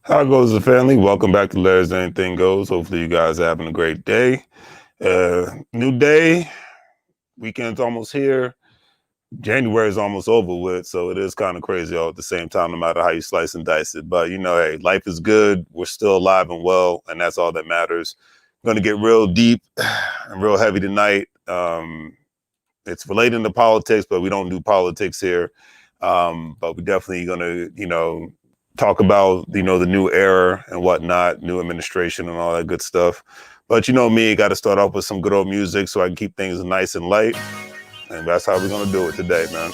How goes the family? Welcome back to Larry's Anything Goes. Hopefully you guys are having a great day. New day, weekend's almost here. January is almost over with, so it is kind of crazy all at the same time, no matter how you slice and dice it. But hey, life is good. We're still alive and well, and that's all that matters. I'm going to get real deep and real heavy tonight. It's relating to politics, but we don't do politics here. But we're definitely going to, talk about, the new era and whatnot, new administration and all that good stuff. But you know me, got to start off with some good old music so I can keep things nice and light. And that's how we're going to do it today, man.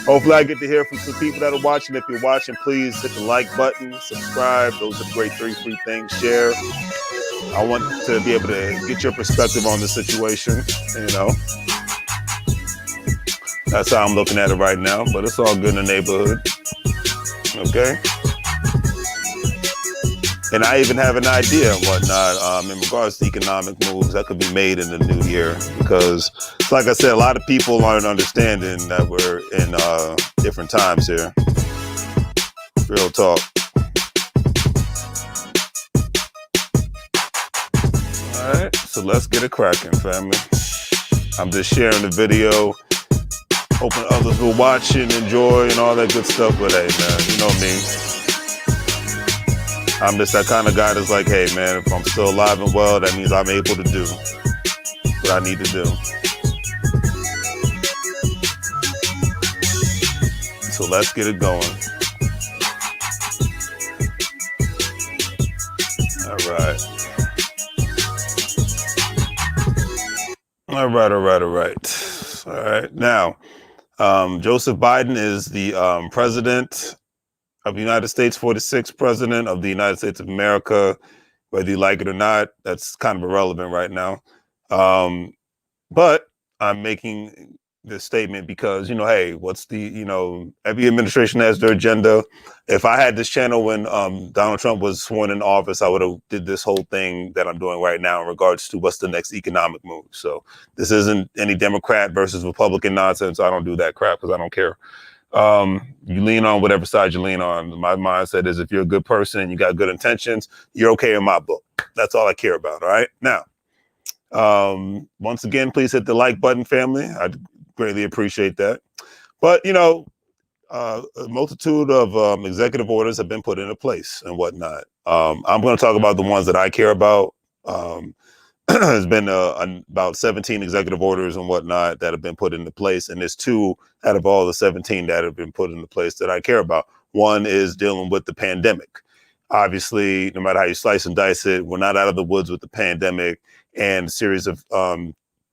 Hopefully I get to hear from some people that are watching. If you're watching, please hit the like button, subscribe. Those are the great 3 free things. Share. I want to be able to get your perspective on the situation, That's how I'm looking at it right now, but it's all good in the neighborhood. Okay. And I even have an idea and whatnot in regards to economic moves that could be made in the new year. Because, like I said, a lot of people aren't understanding that we're in different times here. Real talk. All right, so let's get it cracking, family. I'm just sharing the video. Hoping others will watch and enjoy and all that good stuff. But hey, man, you know me. I'm just that kind of guy that's like, hey, man, if I'm still alive and well, that means I'm able to do what I need to do. So let's get it going. All right. All right. Now, Joseph Biden is the president of the United States, 46th president of the United States of America. Whether you like it or not, that's kind of irrelevant right now. But I'm making this statement because, hey, what's every administration has their agenda. If I had this channel when Donald Trump was sworn in office, I would have did this whole thing that I'm doing right now in regards to what's the next economic move. So this isn't any Democrat versus Republican nonsense. I don't do that crap because I don't care. You lean on whatever side you lean on. My mindset is if you're a good person and you got good intentions, you're okay in my book. That's all I care about. All right. Now, once again, please hit the like button, family. I'd greatly appreciate that. But, a multitude of executive orders have been put into place and whatnot. I'm going to talk about the ones that I care about. There's been about 17 executive orders and whatnot that have been put into place. And there's 2 out of all the 17 that have been put into place that I care about. One is dealing with the pandemic. Obviously, no matter how you slice and dice it, we're not out of the woods with the pandemic, and a series of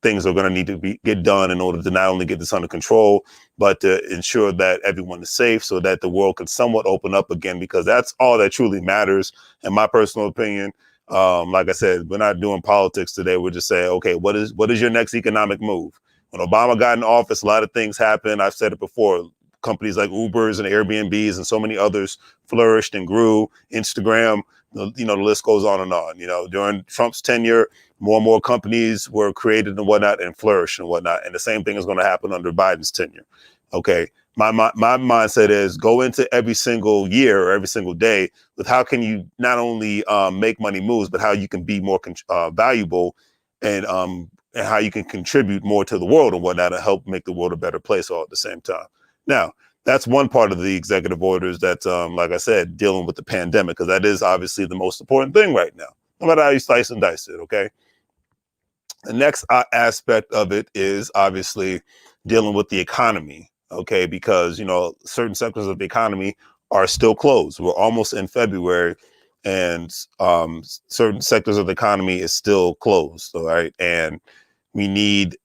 things are going to need to get done in order to not only get this under control, but to ensure that everyone is safe so that the world can somewhat open up again, because that's all that truly matters, in my personal opinion. Like I said, we're not doing politics today. We're just saying, okay, what is your next economic move? When Obama got in office, a lot of things happened. I've said it before. Companies like Ubers and Airbnbs and so many others flourished and grew. Instagram, the list goes on and on. During Trump's tenure, more and more companies were created and whatnot and flourished and whatnot. And the same thing is going to happen under Biden's tenure. Okay. My mindset is go into every single year or every single day with how can you not only make money moves, but how you can be more valuable and how you can contribute more to the world and whatnot to help make the world a better place all at the same time. Now, that's one part of the executive orders that's, like I said, dealing with the pandemic, because that is obviously the most important thing right now, no matter how you slice and dice it, okay? The next aspect of it is obviously dealing with the economy, okay? Because, certain sectors of the economy are still closed. We're almost in February, and certain sectors of the economy is still closed, all right? And we need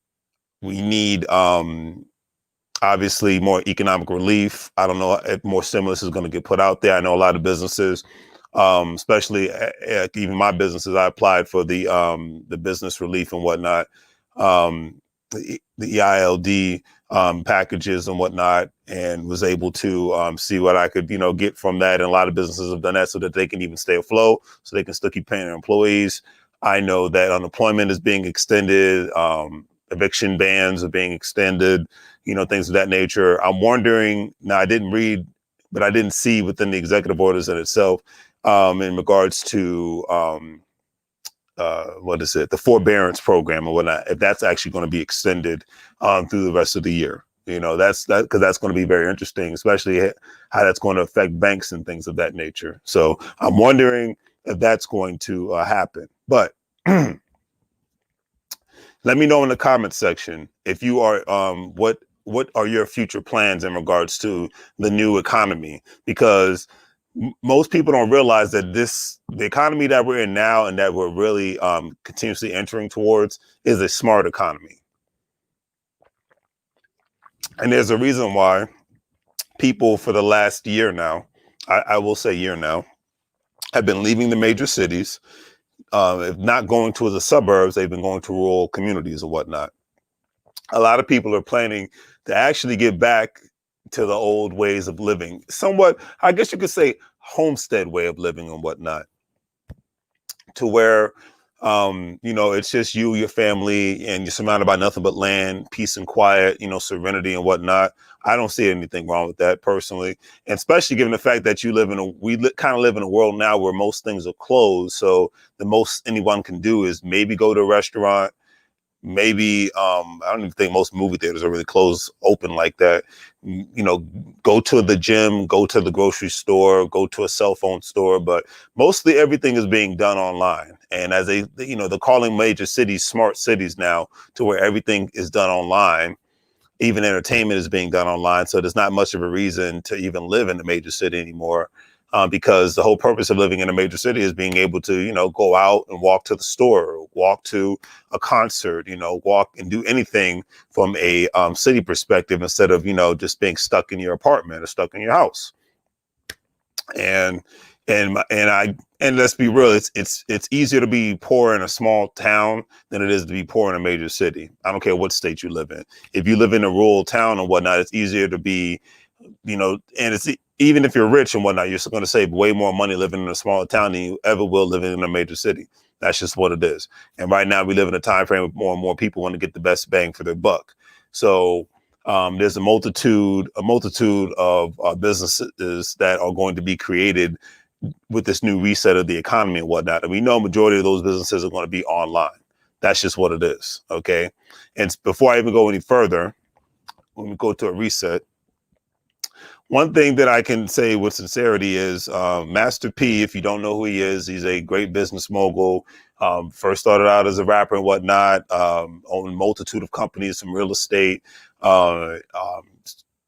obviously more economic relief. I don't know if more stimulus is going to get put out there. I know a lot of businesses, especially even my businesses, I applied for the business relief and whatnot, the EILD packages and whatnot, and was able to see what I could, get from that. And a lot of businesses have done that so that they can even stay afloat, so they can still keep paying their employees. I know that unemployment is being extended. Eviction bans are being extended, things of that nature. I'm wondering, now I didn't read but I didn't see within the executive orders in itself in regards to what is it, the forbearance program or whatnot, if that's actually going to be extended through the rest of the year. That's because that's going to be very interesting, especially how that's going to affect banks and things of that nature. So I'm wondering if that's going to happen. But let me know in the comments section if you are what are your future plans in regards to the new economy, because most people don't realize that the economy that we're in now and that we're really continuously entering towards is a smart economy. And there's a reason why people for the last year now, I will say year now, have been leaving the major cities. If not going to the suburbs, they've been going to rural communities or whatnot. A lot of people are planning to actually get back to the old ways of living, somewhat, I guess you could say, homestead way of living and whatnot, to where it's just you, your family, and you're surrounded by nothing but land, peace and quiet, serenity and whatnot. I don't see anything wrong with that personally, and especially given the fact that kind of live in a world now where most things are closed. So the most anyone can do is maybe go to a restaurant. Maybe I don't even think most movie theaters are really open like that. Go to the gym, go to the grocery store, go to a cell phone store, but mostly everything is being done online. And as they're calling major cities smart cities now, to where everything is done online. Even entertainment is being done online. So there's not much of a reason to even live in a major city anymore. Because the whole purpose of living in a major city is being able to, go out and walk to the store, walk to a concert, walk and do anything from a city perspective instead of, just being stuck in your apartment or stuck in your house. And let's be real, it's easier to be poor in a small town than it is to be poor in a major city. I don't care what state you live in. If you live in a rural town or whatnot, it's easier to be, and it's even if you're rich and whatnot, you're going to save way more money living in a smaller town than you ever will living in a major city. That's just what it is. And right now we live in a time frame where more and more people want to get the best bang for their buck. So there's a multitude of businesses that are going to be created with this new reset of the economy and whatnot. And we know a majority of those businesses are going to be online. That's just what it is. Okay. And before I even go any further, when we go to a reset, one thing that I can say with sincerity is Master P, if you don't know who he is, he's a great business mogul. First started out as a rapper and whatnot, owned a multitude of companies, some real estate,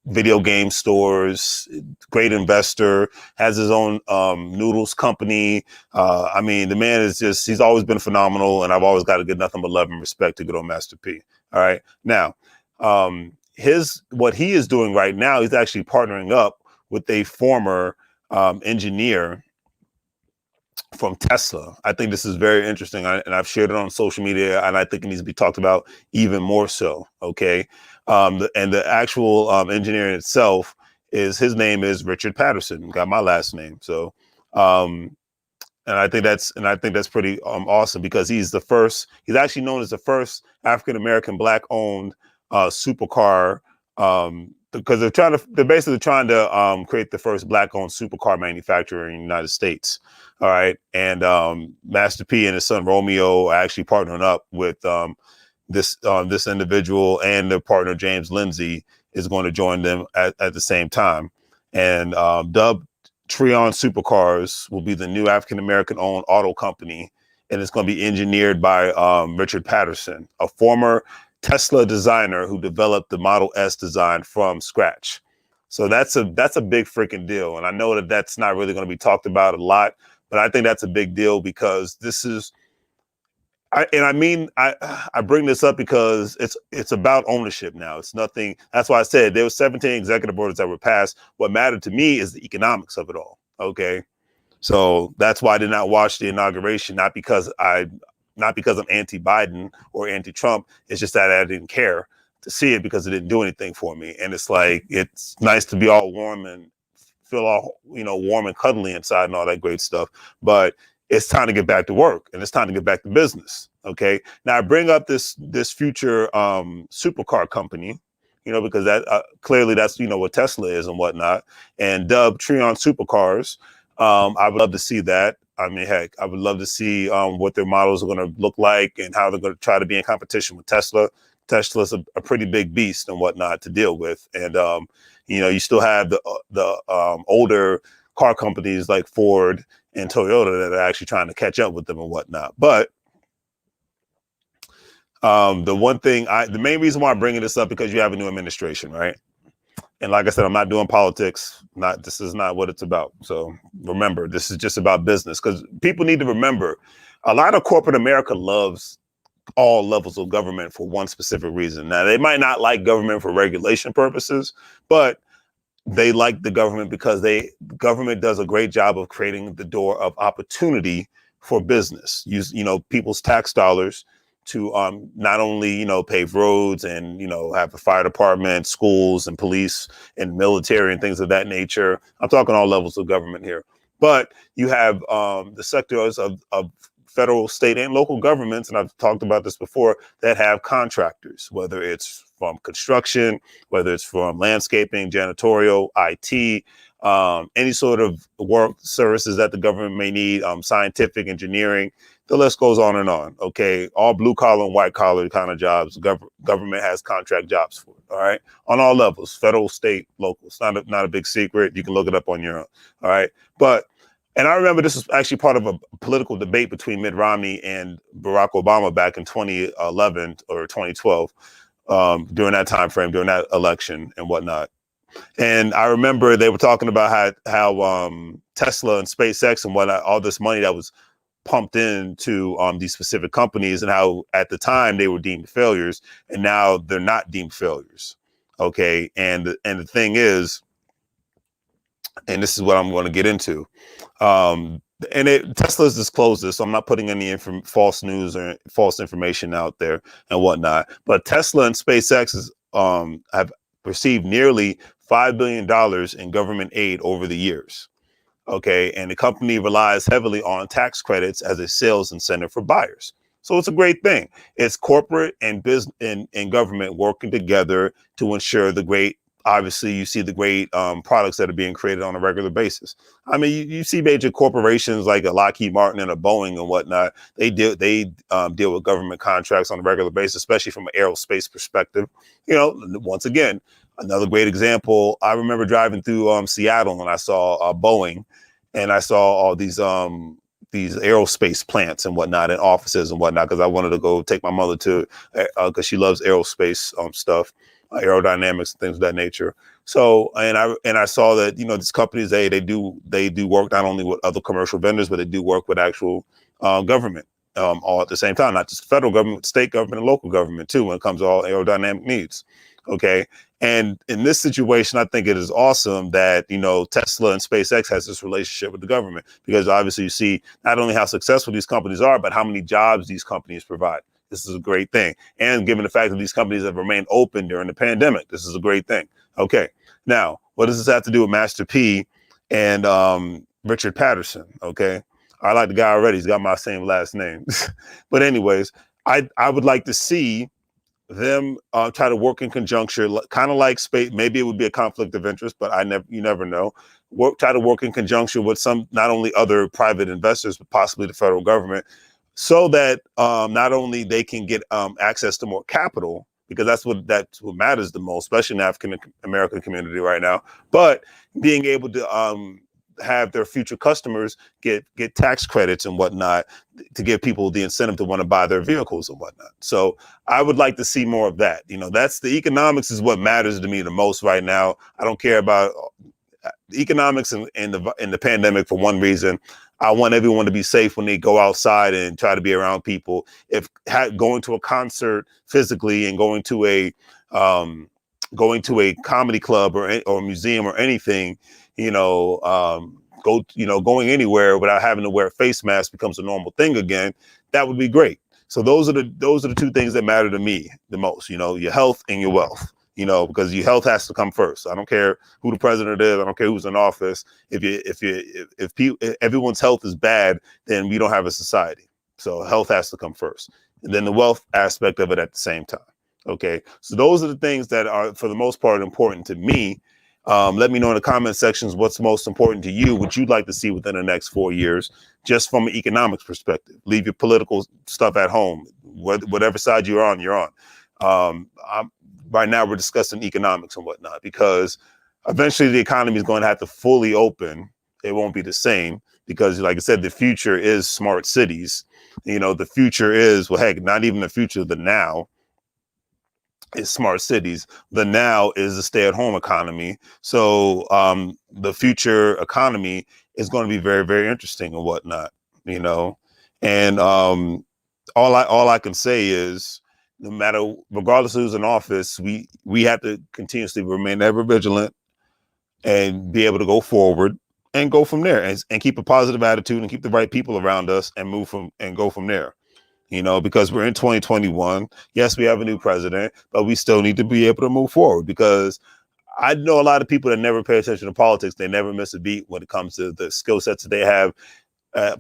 video game stores, great investor, has his own noodles company. The man is he's always been phenomenal, and I've always got to get nothing but love and respect to good old Master P. All right. Now, what he is doing right now, he's actually partnering up with a former engineer from Tesla. I think this is very interesting, and I've shared it on social media, and I think it needs to be talked about even more so. Okay, the actual engineer itself his name is Richard Patterson. Got my last name, so and I think that's pretty awesome, because he's actually known as the first African American Black owned supercar, because they're basically trying to create the first Black owned supercar manufacturer in the United States. All right. And Master P and his son Romeo are actually partnering up with this individual, and their partner James Lindsay is going to join them at the same time. And dubbed Treon Supercars will be the new African American owned auto company, and it's going to be engineered by Richard Patterson, a former Tesla designer who developed the Model S design from scratch. So that's a big freaking deal. And I know that that's not really going to be talked about a lot, but I think that's a big deal, because this is, I bring this up because it's about ownership now. It's nothing. That's why I said there were 17 executive orders that were passed. What mattered to me is the economics of it all. Okay. So that's why I did not watch the inauguration, not because I'm anti-Biden or anti-Trump. It's just that I didn't care to see it, because it didn't do anything for me. And it's like, it's nice to be all warm and feel all, warm and cuddly inside and all that great stuff. But it's time to get back to work, and it's time to get back to business. Okay. Now I bring up this future supercar company, because that clearly that's, what Tesla is and whatnot, and dub Treon supercars. I would love to see that. I mean, heck, I would love to see what their models are going to look like and how they're going to try to be in competition with Tesla. Tesla's a pretty big beast and whatnot to deal with. And, you still have the older car companies like Ford and Toyota that are actually trying to catch up with them and whatnot. But the main reason why I'm bringing this up, because you have a new administration, right? And like I said, I'm not doing politics. This is not what it's about. So remember, this is just about business, because people need to remember a lot of corporate America loves all levels of government for one specific reason. Now, they might not like government for regulation purposes, but they like the government because government does a great job of creating the door of opportunity for business. Use, people's tax dollars to not only, pave roads and, have a fire department, schools and police and military and things of that nature. I'm talking all levels of government here. But you have the sectors of federal, state, and local governments, and I've talked about this before, that have contractors, whether it's from construction, whether it's from landscaping, janitorial, IT, any sort of work services that the government may need, scientific, engineering. The list goes on and on. Okay, all blue collar and white collar kind of jobs, government has contract jobs for it. All right, on all levels, federal, state, local. It's not a big secret. You can look it up on your own. All right, and I remember this was actually part of a political debate between Mitt Romney and Barack Obama back in 2011 or 2012, during that time frame, during that election and whatnot. And I remember they were talking about how Tesla and SpaceX and whatnot, all this money that was pumped into these specific companies, and how at the time they were deemed failures, and now they're not deemed failures. Okay, and the thing is, and this is what I'm going to get into. Tesla's disclosed this, so I'm not putting any false news or false information out there and whatnot. But Tesla and SpaceX have received nearly $5 billion in government aid over the years. Okay, and the company relies heavily on tax credits as a sales incentive for buyers. So it's a great thing. It's corporate and business and government working together to ensure the great. Obviously, you see the great products that are being created on a regular basis. I mean, you see major corporations like a Lockheed Martin and a Boeing and whatnot. They deal with government contracts on a regular basis, especially from an aerospace perspective. Once again, another great example. I remember driving through Seattle and I saw Boeing, and I saw all these aerospace plants and whatnot, and offices and whatnot, because I wanted to go take my mother to, because she loves aerospace stuff. Aerodynamics and things of that nature. So, and I saw that, these companies, they do work not only with other commercial vendors, but they do work with actual government all at the same time, not just federal government, state government and local government too, when it comes to all aerodynamic needs. Okay. And in this situation, I think it is awesome that, Tesla and SpaceX has this relationship with the government, because obviously you see not only how successful these companies are, but how many jobs these companies provide. This is a great thing. And given the fact that these companies have remained open during the pandemic, this is a great thing. Okay. Now, what does this have to do with Master P and Richard Patterson? Okay. I like the guy already. He's got my same last name. But anyways, I would like to see them try to work in conjunction, kind of like space. Maybe it would be a conflict of interest, but you never know. Try to work in conjunction with not only other private investors, but possibly the federal government, so that not only they can get access to more capital, because that's what matters the most, especially in the African American community right now, but being able to have their future customers get tax credits and whatnot, to give people the incentive to want to buy their vehicles and whatnot. So I would like to see more of that. That's the economics is what matters to me the most right now. I don't care about the economics in the pandemic for one reason. I want everyone to be safe when they go outside and try to be around people. If going to a concert physically and going to a comedy club or museum or anything, going anywhere without having to wear a face mask becomes a normal thing again, that would be great. So those are the two things that matter to me the most, your health and your wealth. Because your health has to come first. I don't care who the president is. I don't care who's in office. If everyone's health is bad, then we don't have a society. So health has to come first, and then the wealth aspect of it at the same time. Okay, so those are the things that are, for the most part, important to me. Let me know in the comment sections what's most important to you, what you'd like to see within the next 4 years, just from an economics perspective. Leave your political stuff at home. Whatever side you're on, you're on. Right now, we're discussing economics and whatnot, because eventually the economy is going to have to fully open. It won't be the same because, like I said, the future is smart cities. The future is, well, heck, not even the future, the now is smart cities. The now is a stay-at-home economy. So the future economy is going to be very, very interesting and whatnot, And all I can say is, no matter, regardless of who's in office, we have to continuously remain ever vigilant and be able to go forward and go from there, and keep a positive attitude and keep the right people around us and go from there. Because we're in 2021. Yes, we have a new president, but we still need to be able to move forward, because I know a lot of people that never pay attention to politics. They never miss a beat when it comes to the skill sets that they have.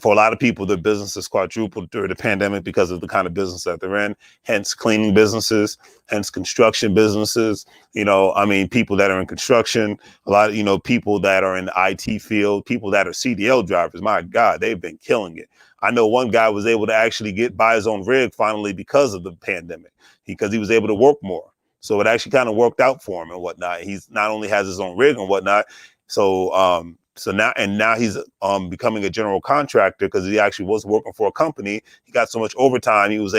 For a lot of people, their businesses quadrupled during the pandemic because of the kind of business that they're in. Hence cleaning businesses, hence construction businesses. People that are in construction, a lot of, people that are in the IT field, people that are CDL drivers. My God, they've been killing it. I know one guy was able to actually buy his own rig finally because of the pandemic, because he was able to work more. So it actually kind of worked out for him and whatnot. He's not only has his own rig and whatnot. So now he's becoming a general contractor, because he actually was working for a company. He got so much overtime, he's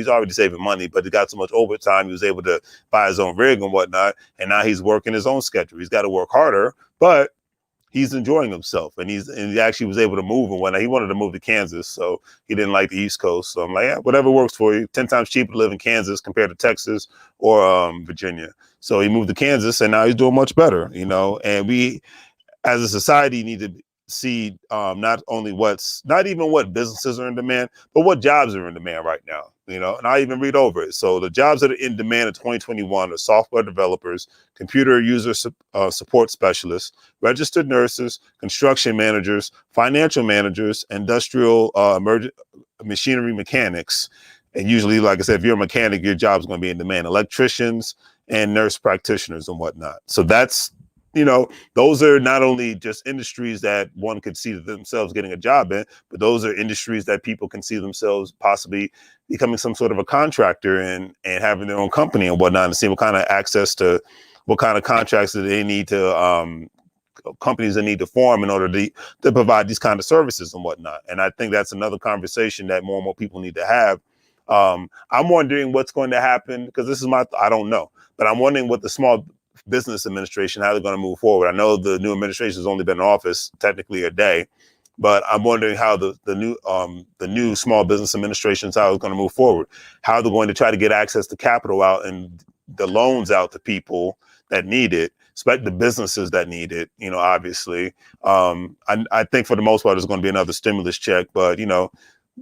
already saving money, but he got so much overtime, he was able to buy his own rig and whatnot. And now he's working his own schedule. He's got to work harder, but he's enjoying himself, and he actually was able to move and whatnot. He wanted to move to Kansas, so he didn't like the East Coast. So I'm like, yeah, whatever works for you. 10 times cheaper to live in Kansas compared to Texas or Virginia. So he moved to Kansas, and now he's doing much better, and we, as a society, need to see not even what businesses are in demand, but what jobs are in demand right now. And I even read over it. So the jobs that are in demand in 2021 are software developers, computer user support specialists, registered nurses, construction managers, financial managers, industrial machinery mechanics. And usually, like I said, if you're a mechanic, your job is going to be in demand. Electricians and nurse practitioners and whatnot. So that's, those are not only just industries that one could see themselves getting a job in, but those are industries that people can see themselves possibly becoming some sort of a contractor and having their own company and whatnot, and see what kind of contracts that they need to, companies that need to form in order to provide these kind of services and whatnot. And I think that's another conversation that more and more people need to have. I'm wondering what's going to happen, because this is I don't know, but I'm wondering what the Small Business Administration, how they're going to move forward. I know the new administration has only been in office technically a day, but I'm wondering how the new Small Business Administration, how it's going to move forward, how they're going to try to get access to capital out and the loans out to people that need it, especially the businesses that need it. Obviously, I think for the most part, there's going to be another stimulus check, but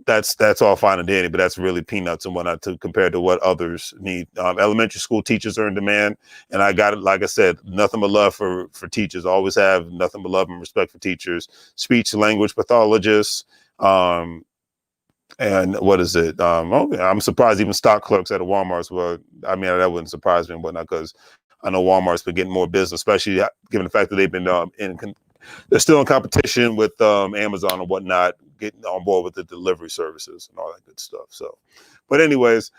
that's all fine and dandy, but that's really peanuts and whatnot compared to what others need. Elementary school teachers are in demand, and I got it. Like I said, nothing but love for teachers. I always have nothing but love and respect for teachers. Speech language pathologists, and what is it? I'm surprised even stock clerks at a Walmart's. Well, I mean, that wouldn't surprise me and whatnot, because I know Walmart's been getting more business, especially given the fact that they've been they're still in competition with Amazon and whatnot, getting on board with the delivery services and all that good stuff. So, but anyways,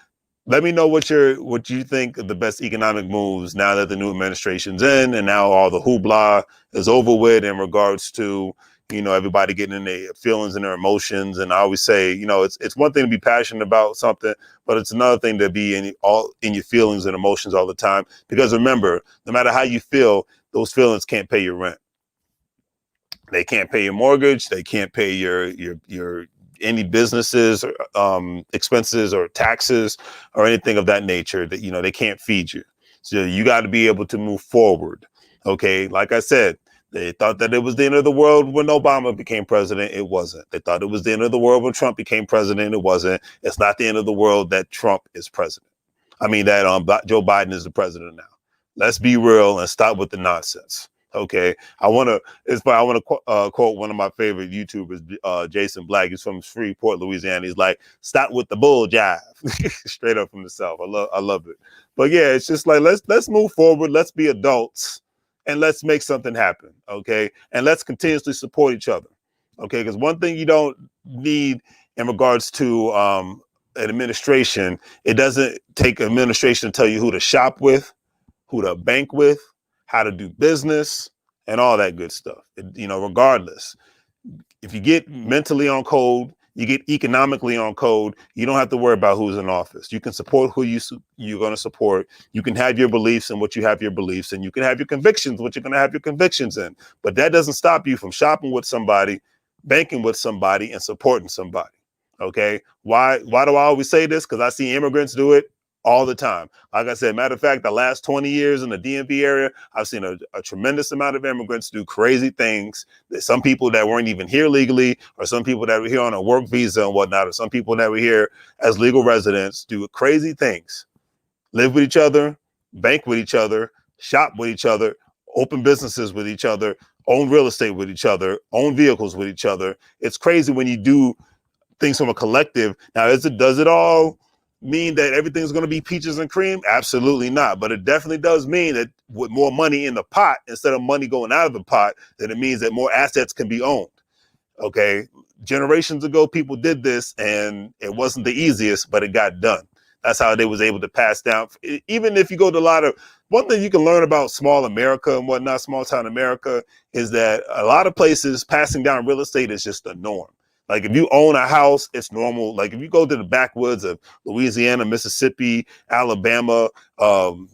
let me know what you think of the best economic moves now that the new administration's in, and now all the hoopla is over with in regards to, everybody getting in their feelings and their emotions. And I always say, it's one thing to be passionate about something, but it's another thing to be in your feelings and emotions all the time. Because remember, no matter how you feel, those feelings can't pay your rent. They can't pay your mortgage. They can't pay your any businesses, expenses or taxes or anything of that nature. That they can't feed you. So you got to be able to move forward. Okay, like I said, they thought that it was the end of the world when Obama became president. It wasn't. They thought it was the end of the world when Trump became president. It wasn't. It's not the end of the world that Trump is president. I mean that Joe Biden is the president now. Let's be real and stop with the nonsense. Okay, I want to quote one of my favorite YouTubers, Jason Black. He's from Freeport, Louisiana. He's like, "Stop with the bull jive," straight up from the South. I love it. But yeah, it's just like let's move forward. Let's be adults and let's make something happen. Okay, and let's continuously support each other. Okay, because one thing you don't need in regards to an administration, it doesn't take administration to tell you who to shop with, who to bank with, how to do business, and all that good stuff. Regardless, if you get mentally on code, you get economically on code, you don't have to worry about who's in office. You can support who you're going to support. You can have your beliefs and what you have your beliefs, and you can have your convictions, what you're going to have your convictions in. But that doesn't stop you from shopping with somebody, banking with somebody, and supporting somebody. Okay. Why do I always say this? Because I see immigrants do it all the time. Like I said, matter of fact, the last 20 years in the DMV area, I've seen a tremendous amount of immigrants do crazy things. Some people that weren't even here legally, or some people that were here on a work visa and whatnot, or some people that were here as legal residents do crazy things. Live with each other, bank with each other, shop with each other, open businesses with each other, own real estate with each other, own vehicles with each other. It's crazy when you do things from a collective. Now, does it all mean that everything's going to be peaches and cream? Absolutely not. But it definitely does mean that with more money in the pot, instead of money going out of the pot, that it means that more assets can be owned. Okay. Generations ago, people did this and it wasn't the easiest, but it got done. That's how they was able to pass down. Even if you go to one thing you can learn about small America and whatnot, small town America, is that a lot of places passing down real estate is just the norm. Like if you own a house, it's normal. Like if you go to the backwoods of Louisiana, Mississippi, Alabama,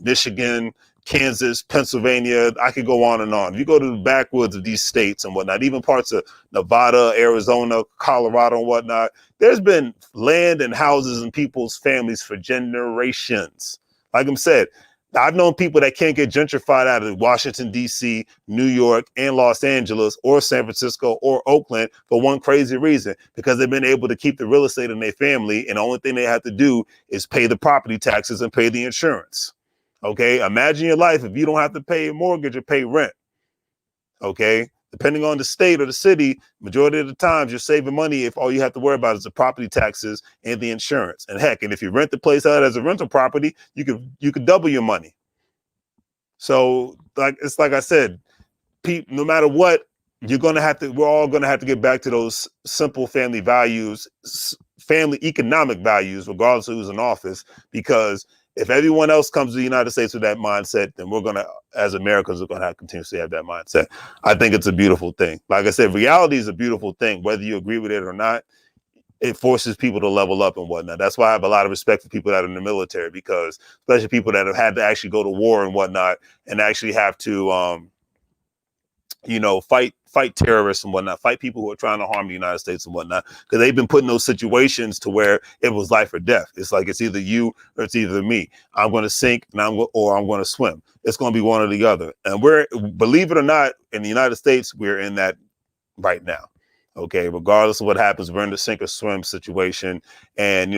Michigan, Kansas, Pennsylvania, I could go on and on. If you go to the backwoods of these states and whatnot, even parts of Nevada, Arizona, Colorado and whatnot, there's been land and houses and people's families for generations. Like I said, I've known people that can't get gentrified out of Washington, D.C., New York, and Los Angeles, or San Francisco, or Oakland for one crazy reason, because they've been able to keep the real estate in their family, and the only thing they have to do is pay the property taxes and pay the insurance. Okay, imagine your life if you don't have to pay a mortgage or pay rent. Okay, depending on the state or the city, majority of the times you're saving money if all you have to worry about is the property taxes and the insurance. And heck, and if you rent the place out as a rental property, you could double your money. So like I said, no matter what, we're all gonna have to get back to those simple family values, family economic values, regardless of who's in office, because if everyone else comes to the United States with that mindset, then we're going to, as Americans, we're going to have to continuously have that mindset. I think it's a beautiful thing. Like I said, reality is a beautiful thing. Whether you agree with it or not, it forces people to level up and whatnot. That's why I have a lot of respect for people that are in the military, because especially people that have had to actually go to war and whatnot and actually have to, fight terrorists and whatnot, fight people who are trying to harm the United States and whatnot, because they've been put in those situations to where it was life or death. It's like, it's either you or it's either me. I'm going to sink or I'm going to swim. It's going to be one or the other. And believe it or not, in the United States, we're in that right now. Okay, regardless of what happens, we're in the sink or swim situation, and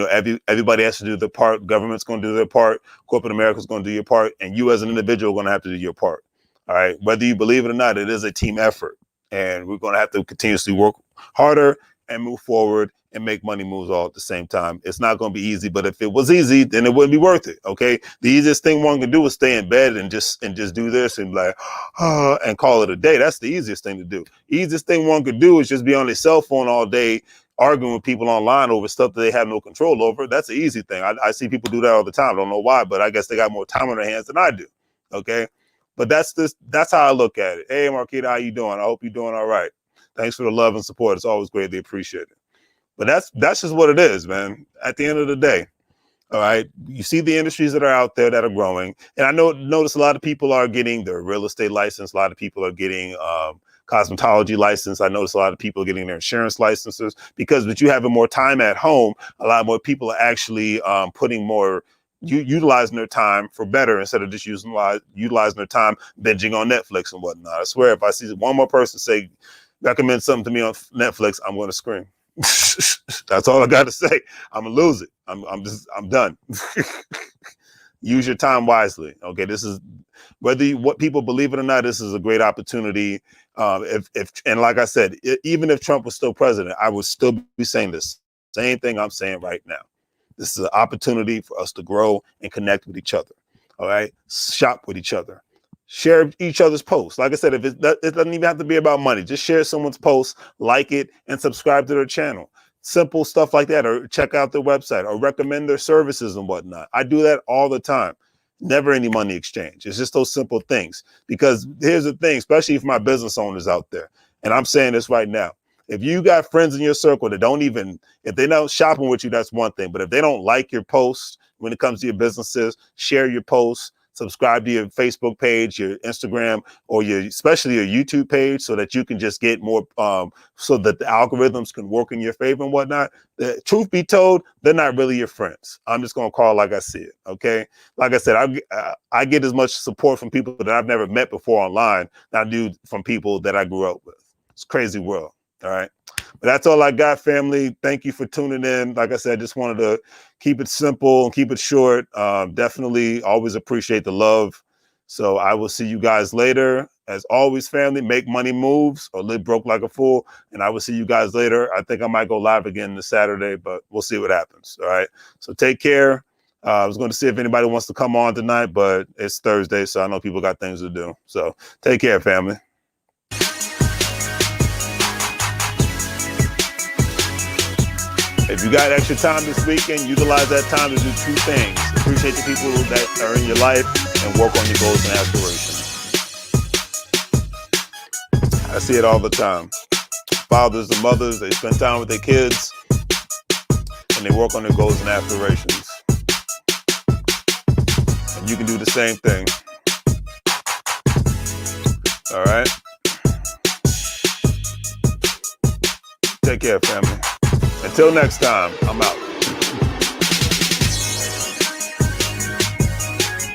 everybody has to do their part. Government's going to do their part. Corporate America's going to do your part, and you as an individual are going to have to do your part. All right, whether you believe it or not, it is a team effort. And we're going to have to continuously work harder and move forward and make money moves all at the same time. It's not going to be easy, but if it was easy, then it wouldn't be worth it. Okay. The easiest thing one can do is stay in bed and just do this and and call it a day. That's the easiest thing to do. Easiest thing one could do is just be on their cell phone all day, arguing with people online over stuff that they have no control over. That's the easy thing. I see people do that all the time. I don't know why, but I guess they got more time on their hands than I do. Okay. But that's how I look at it. Hey, Marquita, how you doing? I hope you're doing all right. Thanks for the love and support. It's always greatly appreciated. But that's just what it is, man. At the end of the day, all right, you see the industries that are out there that are growing. And I notice a lot of people are getting their real estate license. A lot of people are getting cosmetology license. I notice a lot of people are getting their insurance licenses, because with you having more time at home, a lot more people are actually putting more utilizing their time for better, instead of just utilizing their time binging on Netflix and whatnot. I swear, if I see one more person recommend something to me on Netflix, I'm going to scream. That's all I got to say. I'm gonna lose it. I'm done. use your time wisely. Okay, this is what people believe it or not, this is a great opportunity. If and like I said, even if Trump was still president, I would still be saying this same thing I'm saying right now. This is an opportunity for us to grow and connect with each other. All right, shop with each other, share each other's posts. Like I said, it doesn't even have to be about money. Just share someone's post, like it, and subscribe to their channel. Simple stuff like that, or check out their website, or recommend their services and whatnot. I do that all the time. Never any money exchange. It's just those simple things. Because here's the thing, especially for my business owners out there, and I'm saying this right now. If you got friends in your circle that don't even, if they're not shopping with you, that's one thing. But if they don't like your posts when it comes to your businesses, share your posts, subscribe to your Facebook page, your Instagram, or especially your YouTube page, so that you can just get more, so that the algorithms can work in your favor and whatnot. The truth be told, they're not really your friends. I'm just gonna call it like I see it. Okay, like I said, I get as much support from people that I've never met before online than I do from people that I grew up with. It's a crazy world. All right. But that's all I got, family. Thank you for tuning in. Like I said, just wanted to keep it simple and keep it short. Definitely always appreciate the love. So I will see you guys later. As always, family, make money moves or live broke like a fool. And I will see you guys later. I think I might go live again this Saturday, but we'll see what happens. All right. So take care. I was going to see if anybody wants to come on tonight, but it's Thursday, so I know people got things to do. So take care, family. If you got extra time this weekend, utilize that time to do two things. Appreciate the people that are in your life and work on your goals and aspirations. I see it all the time. Fathers and mothers, they spend time with their kids and they work on their goals and aspirations. And you can do the same thing. All right? Take care, family. Until next time, I'm out.